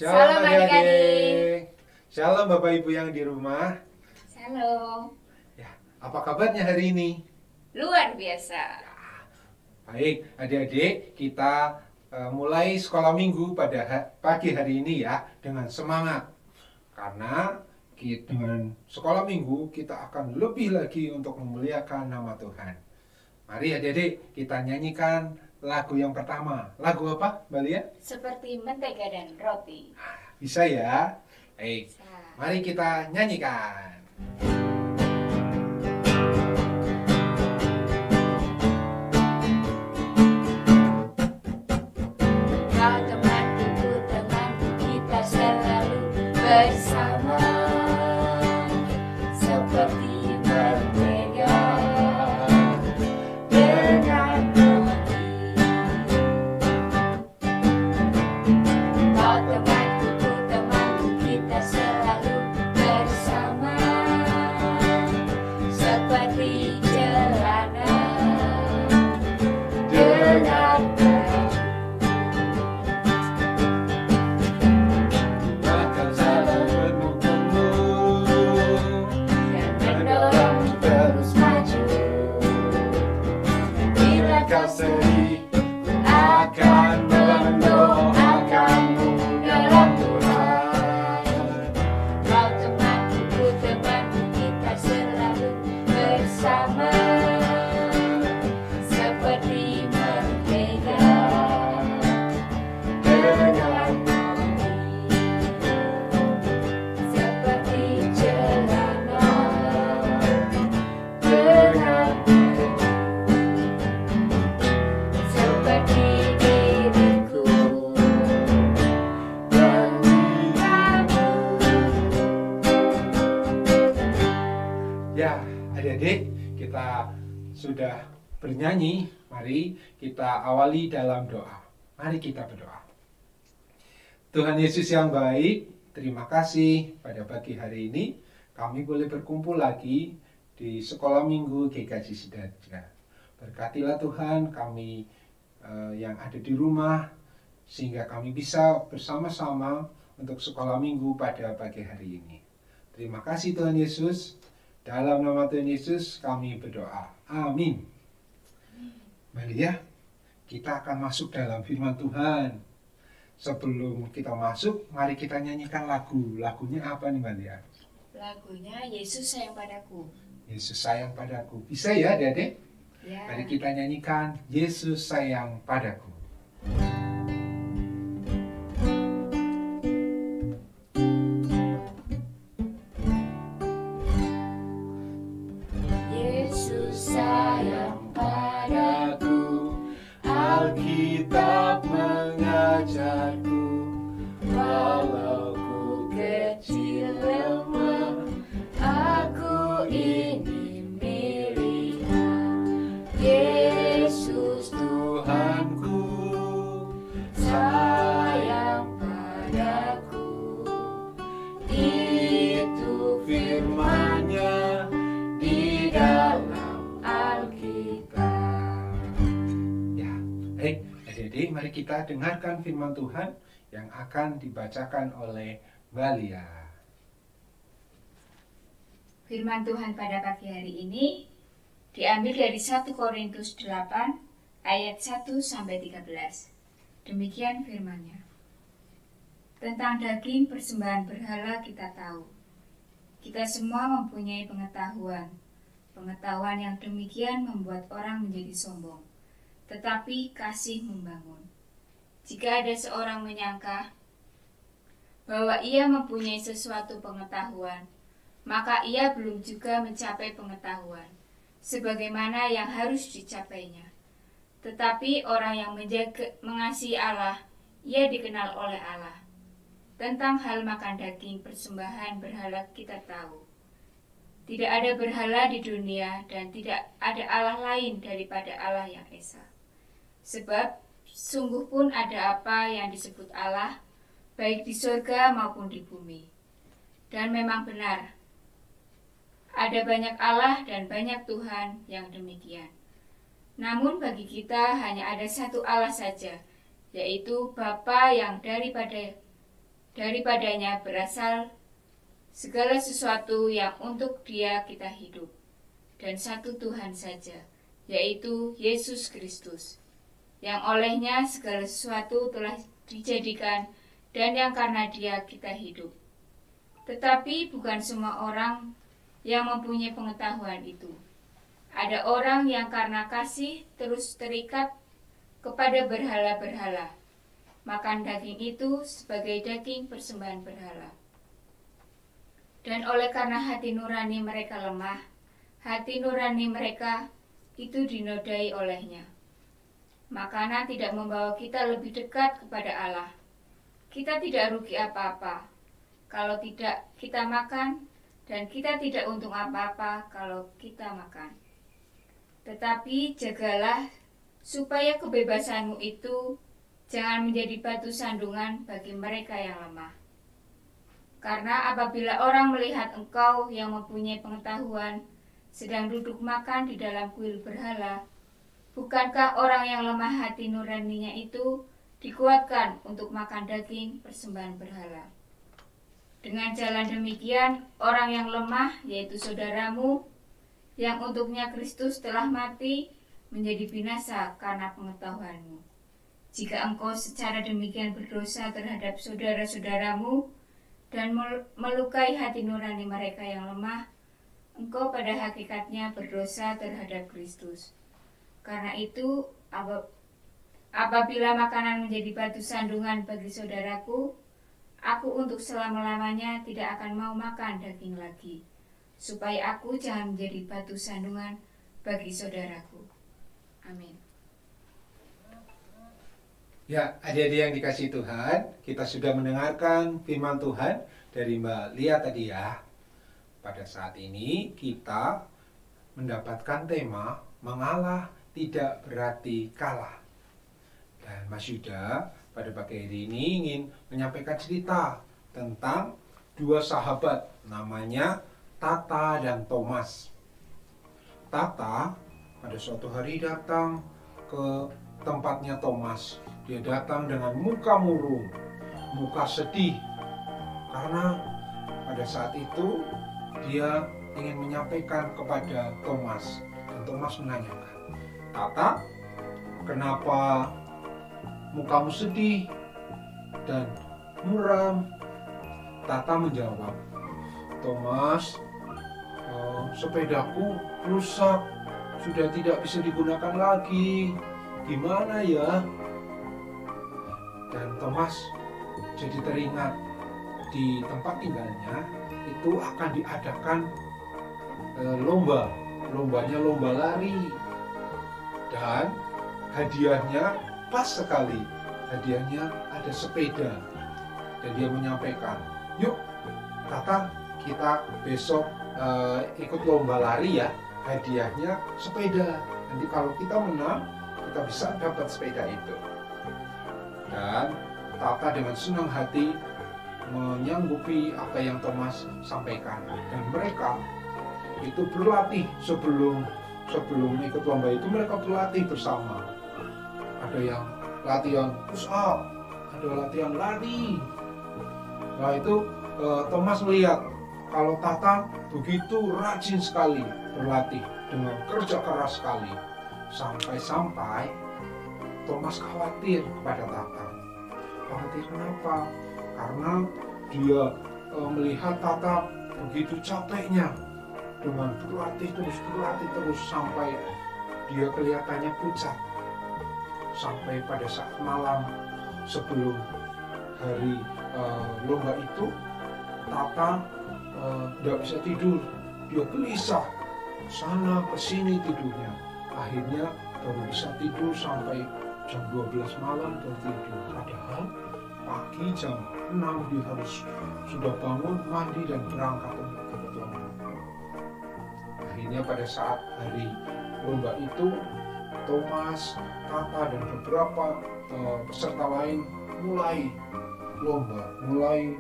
Shalom Salam adik-adik. adik-adik. Shalom Bapak Ibu yang di rumah. Shalom. Ya, apa kabarnya hari ini? Luar biasa. Baik, adik-adik, kita mulai sekolah minggu pada pagi hari ini ya dengan semangat. Karena dengan sekolah minggu kita akan lebih lagi untuk memuliakan nama Tuhan. Mari adik-adik kita nyanyikan lagu yang pertama. Lagu apa, Mbak Lia? Seperti mentega dan roti. Bisa ya? Baik, mari kita nyanyikan. Kau temanku, temanku, kita selalu bersama. Seperti mentega dengan roti. Kau temanku, temanku, kita selalu bersama. Seperti celana dengan Akan selalu mendukungmu dan mendorong terus maju. Bila kau kau sedih akan mendoakanmu dalam Tuhan. Kau temanku, temanku, kita selalu bersama. Seperti mentega dengan roti. Seperti celana dengan seperti diriku dan kamu. Ya, adik-adik, kita sudah bernyanyi. Mari kita awali dalam doa. Mari kita berdoa. Tuhan Yesus yang baik, terima kasih pada pagi hari ini kami boleh berkumpul lagi di sekolah minggu GKJ Sidaja. Berkatilah Tuhan kami yang ada di rumah sehingga kami bisa bersama-sama untuk sekolah minggu pada pagi hari ini. Terima kasih Tuhan Yesus. Dalam nama Tuhan Yesus kami berdoa. Amin. Mari ya, kita akan masuk dalam firman Tuhan. Sebelum kita masuk, mari kita nyanyikan lagu. Lagunya apa nih Mbak Lia? Lagunya Yesus sayang padaku. Yesus sayang padaku. Bisa ya adik-adik? Ya. Mari kita nyanyikan Yesus sayang padaku. Yesus sayang padaku, Alkitab mengajarku, walau ku kecil lemah, aku ini miliknya. Yesus Tuhanku sayang padaku, itu firman-Nya di dalam Alkitab. Ya, baik adik-adik, mari kita dengarkan firman Tuhan yang akan dibacakan oleh Mbak Lia. Firman Tuhan pada pagi hari ini diambil dari 1 Korintus 8 ayat 1 sampai 13. Demikian firman-Nya. Tentang daging persembahan berhala kita tahu. Kita semua mempunyai pengetahuan. Pengetahuan yang demikian membuat orang menjadi sombong. Tetapi kasih membangun. Jika ada seorang menyangka bahwa ia mempunyai sesuatu pengetahuan, maka ia belum juga mencapai pengetahuan, sebagaimana yang harus dicapainya. Tetapi orang yang mengasihi Allah, ia dikenal oleh Allah. Tentang hal makan daging persembahan berhala kita tahu. Tidak ada berhala di dunia dan tidak ada Allah lain daripada Allah yang Esa. Sebab sungguh pun ada apa yang disebut Allah, baik di surga maupun di bumi. Dan memang benar, ada banyak Allah dan banyak Tuhan yang demikian. Namun bagi kita hanya ada satu Allah saja, yaitu Bapa yang daripada Daripadanya berasal segala sesuatu yang untuk Dia kita hidup, dan satu Tuhan saja, yaitu Yesus Kristus, yang olehnya segala sesuatu telah dijadikan dan yang karena Dia kita hidup. Tetapi bukan semua orang yang mempunyai pengetahuan itu. Ada orang yang karena kasih terus terikat kepada berhala-berhala, makan daging itu sebagai daging persembahan berhala. Dan oleh karena hati nurani mereka lemah, hati nurani mereka itu dinodai olehnya. Makanan tidak membawa kita lebih dekat kepada Allah. Kita tidak rugi apa-apa kalau tidak kita makan, dan kita tidak untung apa-apa kalau kita makan. Tetapi jagalah supaya kebebasanmu itu jangan menjadi batu sandungan bagi mereka yang lemah. Karena apabila orang melihat engkau yang mempunyai pengetahuan sedang duduk makan di dalam kuil berhala, bukankah orang yang lemah hati nuraninya itu dikuatkan untuk makan daging persembahan berhala? Dengan jalan demikian, orang yang lemah, yaitu saudaramu, yang untuknya Kristus telah mati, menjadi binasa karena pengetahuanmu. Jika engkau secara demikian berdosa terhadap saudara-saudaramu dan melukai hati nurani mereka yang lemah, engkau pada hakikatnya berdosa terhadap Kristus. Karena itu, apabila makanan menjadi batu sandungan bagi saudaraku, aku untuk selama-lamanya tidak akan mau makan daging lagi, supaya aku jangan menjadi batu sandungan bagi saudaraku. Amin. Ya, adik-adik yang dikasihi Tuhan, kita sudah mendengarkan firman Tuhan dari Mbak Lia tadi ya. Pada saat ini kita mendapatkan tema mengalah tidak berarti kalah. Dan Mas Yuda pada pagi hari ini ingin menyampaikan cerita tentang dua sahabat namanya Tata dan Thomas. Tata pada suatu hari datang ke tempatnya Thomas. Dia datang dengan muka murung, muka sedih, karena pada saat itu dia ingin menyampaikan kepada Thomas. Dan Thomas menanyakan, Tata, kenapa mukamu sedih dan muram? Tata menjawab, Thomas, sepedaku rusak, sudah tidak bisa digunakan lagi. Gimana ya? Dan Thomas jadi teringat di tempat tinggalnya itu akan diadakan lomba. Lombanya lomba lari. Dan hadiahnya pas sekali. Hadiahnya ada sepeda. Dan dia menyampaikan, yuk Tata, kita besok ikut lomba lari ya. Hadiahnya sepeda. Nanti kalau kita menang, kita bisa dapat sepeda itu. Dan Tata dengan senang hati menyanggupi apa yang Thomas sampaikan. Dan mereka itu berlatih sebelum ikut lomba itu, mereka berlatih bersama. Ada yang latihan push up, ada latihan lari. Nah itu Thomas melihat kalau Tata begitu rajin sekali berlatih dengan kerja keras sekali. Sampai-sampai Thomas khawatir kepada Tata. Khawatir kenapa? Karena dia melihat Tata begitu capeknya dengan berlatih terus sampai dia kelihatannya pucat. Sampai pada saat malam sebelum hari lomba itu, Tata tidak bisa tidur. Dia gelisah sana ke sini tidurnya. Akhirnya baru bisa tidur sampai jam 12 malam baru tidur. Padahal pagi jam 6 dia harus sudah bangun, mandi dan berangkat untuk ikut lomba. Akhirnya pada saat hari lomba itu, Thomas, Tata dan beberapa peserta lain mulai lomba, mulai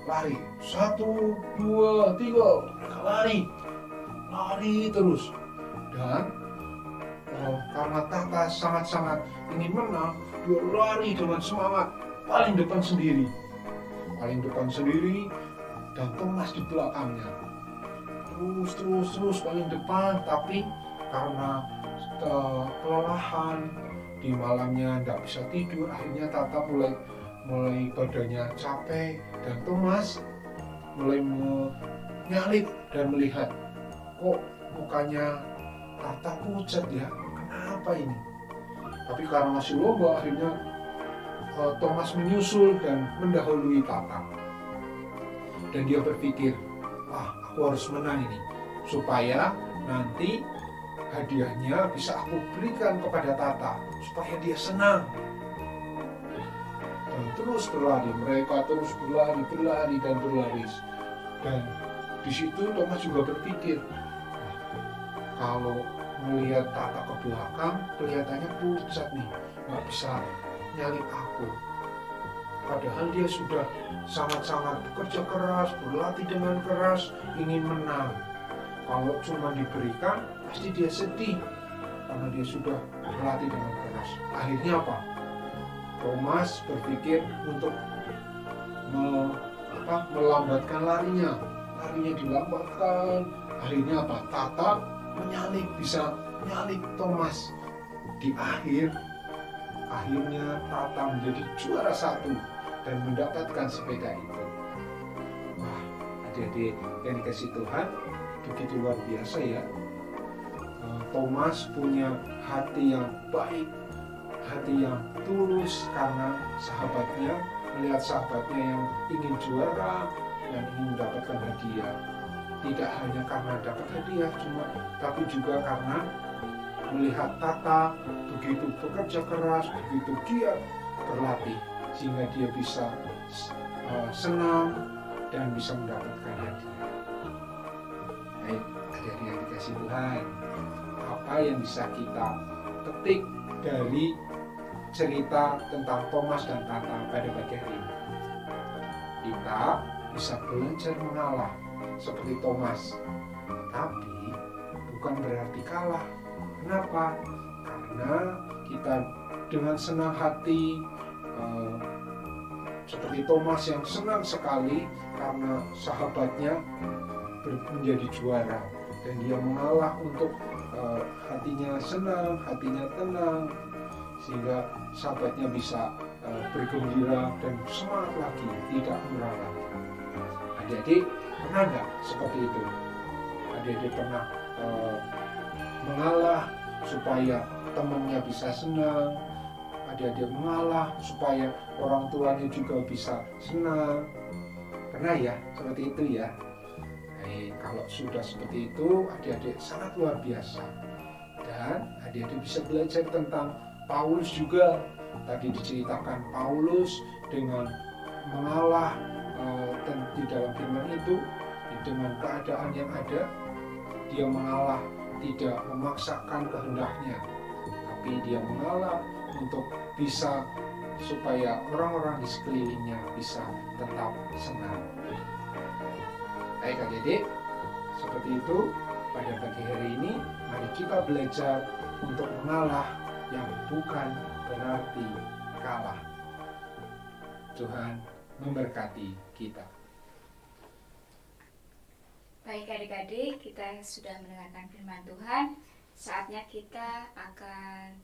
lari. 1, 2, 3, mereka lari terus. Dan karena Tata sangat-sangat ingin menang, dia lari dengan semangat paling depan sendiri. paling depan sendiri dan Thomas di belakangnya. Terus paling depan, tapi karena kelelahan di malamnya nggak bisa tidur, akhirnya Tata mulai badannya capek dan Thomas mulai menyalip dan melihat, kok mukanya Tata pucat ya, kenapa ini? Tapi karena masih lomba, akhirnya Thomas menyusul dan mendahului Tata. Dan dia berpikir, wah, aku harus menang ini, supaya nanti hadiahnya bisa aku berikan kepada Tata, supaya dia senang. Dan terus berlari, mereka terus berlari. Dan di situ Thomas juga berpikir, wah, kalau melihat Tata ke belakang, kelihatannya pucat nih, nggak bisa nyalip aku. Padahal dia sudah sangat-sangat bekerja keras, berlatih dengan keras, ingin menang. Kalau cuma diberikan, pasti dia sedih karena dia sudah berlatih dengan keras. Akhirnya apa? Thomas berpikir untuk melambatkan larinya dilambatkan. Akhirnya apa? Tata bisa menyalip Thomas. Di akhirnya Tata menjadi juara 1 dan mendapatkan sepeda itu. Wah, adik-adik yang dikasih Tuhan, begitu luar biasa ya. Thomas punya hati yang baik, hati yang tulus karena melihat sahabatnya yang ingin juara dan ingin mendapatkan hadiah. Tidak hanya karena dapat hadiah, tapi juga karena melihat Tata begitu bekerja keras, begitu giat berlatih, sehingga dia bisa senang dan bisa mendapatkan hadiah. Baik, adik-adik yang dikasih Tuhan, apa yang bisa kita petik dari cerita tentang Thomas dan Tata pada pagi hari ini? Kita bisa belajar mengalah seperti Thomas, tapi bukan berarti kalah. Kenapa? Karena kita dengan senang hati, seperti Thomas yang senang sekali karena sahabatnya menjadi juara, dan dia mengalah untuk hatinya senang, hatinya tenang, sehingga sahabatnya bisa bergembira dan semangat lagi, tidak murah lagi. Adik-adik pernah nggak seperti itu? Adik-adik pernah mengalah supaya temannya bisa senang, adik-adik mengalah supaya orang tuanya juga bisa senang. Pernah ya seperti itu ya? Kalau sudah seperti itu, adik-adik sangat luar biasa. Dan adik-adik bisa belajar tentang Paulus juga. Tadi diceritakan Paulus dengan mengalah di dalam firman itu, dengan keadaan yang ada, dia mengalah, tidak memaksakan kehendaknya, tapi dia mengalah untuk bisa supaya orang-orang di sekelilingnya bisa tetap senang. Baik adik-adik, seperti itu pada pagi hari ini, mari kita belajar untuk mengalah yang bukan berarti kalah. Tuhan memberkati kita. Baik adik-adik, kita sudah mendengarkan firman Tuhan. Saatnya kita akan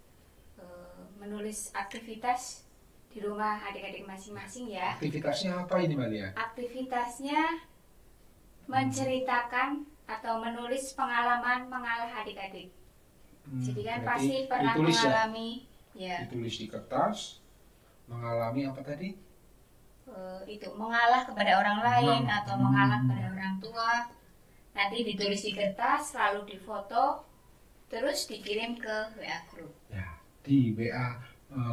menulis aktivitas di rumah adik-adik masing-masing ya. Aktivitasnya apa ini, Malia? Aktivitasnya menceritakan atau menulis pengalaman mengalah adik-adik. Jadi kan pasti pernah mengalami ya. Ditulis di kertas, mengalami apa tadi? Itu mengalah kepada orang lain atau mengalah kepada orang tua. Nanti ditulis di kertas, lalu difoto, terus dikirim ke WA Group. Ya, di WA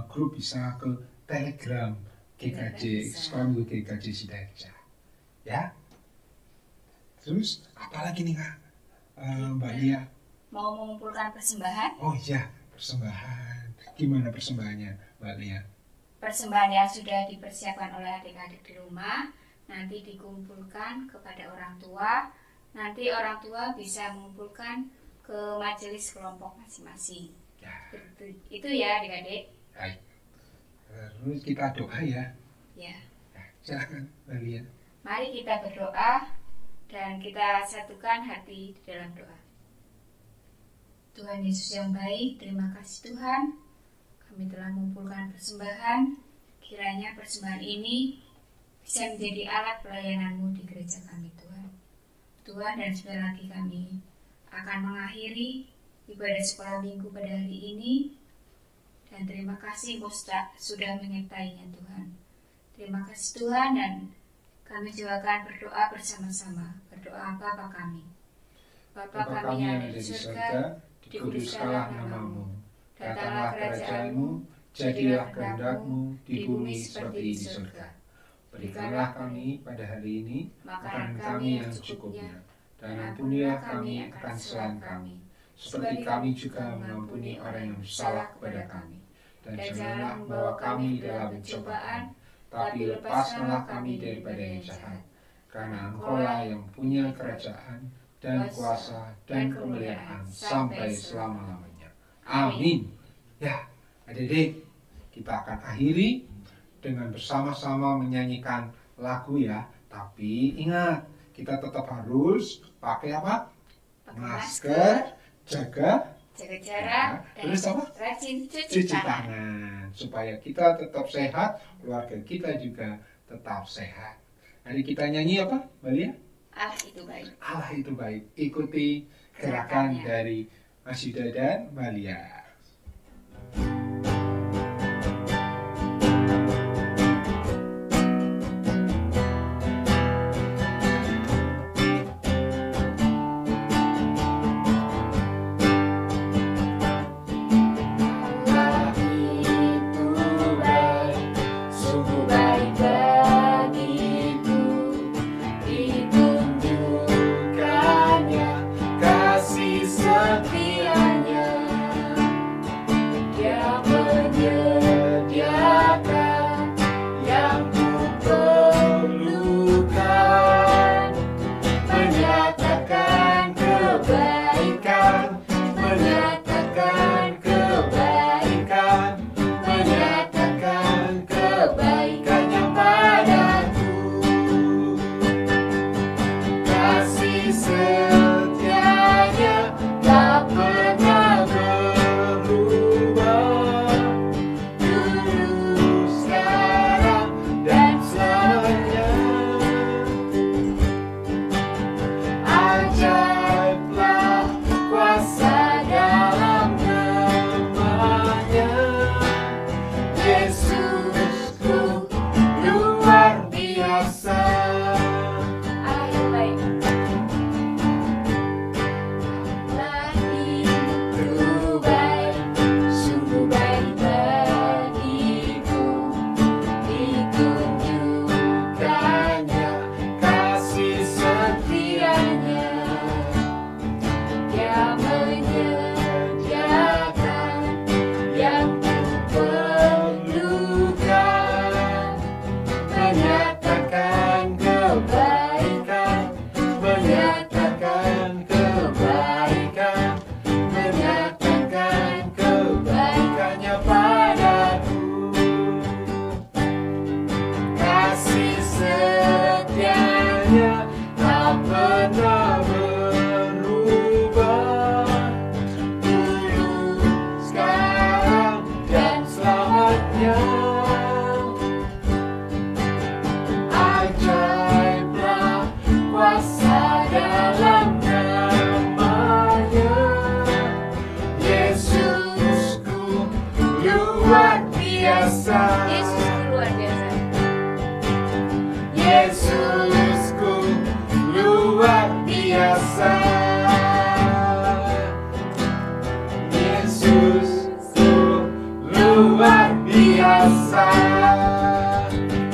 Group bisa ke Telegram GKJ, Sekolah Minggu GKJ Sidaharja. Ya. Terus apa lagi nih Kak, Mbak Lia? Mau mengumpulkan persembahan? Oh iya, persembahan. Gimana persembahannya, Mbak Lia? Persembahan yang sudah dipersiapkan oleh adik-adik di rumah nanti dikumpulkan kepada orang tua. Nanti orang tua bisa mengumpulkan ke majelis kelompok masing-masing. Ya. Itu ya adik-adik. Baik. Terus kita doa ya. Ya. Silakan, Maria. Mari kita berdoa dan kita satukan hati di dalam doa. Tuhan Yesus yang baik, terima kasih Tuhan. Kami telah mengumpulkan persembahan. Kiranya persembahan ini bisa menjadi alat pelayanan-Mu di gereja kami Tuhan. Tuhan, dan sebentar lagi kami akan mengakhiri ibadah sekolah minggu pada hari ini. Dan terima kasih Engkau sudah menyertainya Tuhan. Terima kasih Tuhan, dan kami juga akan berdoa bersama-sama. Berdoa Bapa kami. Bapa kami yang ada di surga, dikuduskanlah nama-Mu. Datanglah kerajaan-Mu, jadilah kehendak-Mu di bumi seperti di surga. Berikanlah kami pada hari ini makanan kami yang secukupnya, dan ampunilah kami akan kesalahan kami, seperti kami juga mengampuni orang yang bersalah kepada kami. Dan janganlah membawa kami dalam pencobaan, tapi lepaskanlah kami daripada yang jahat. Karena Engkau-lah yang punya kerajaan dan kuasa dan kemuliaan sampai selama-lamanya. Amin. Ya, adik-adik, kita akan akhiri dengan bersama-sama menyanyikan lagu ya. Tapi ingat, kita tetap harus pakai apa? Masker, jaga jarak, dan terus apa? rajin Cuci tangan. Supaya kita tetap sehat, keluarga kita juga tetap sehat. Hari kita nyanyi apa, Maria? Allah itu baik. Allah itu baik. Ikuti gerakan dari Mas Yuda dan Malia.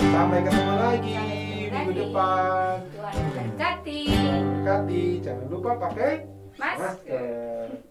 Sampai ketemu lagi minggu depan. Tuhan memberkati. Jangan lupa pakai Masker.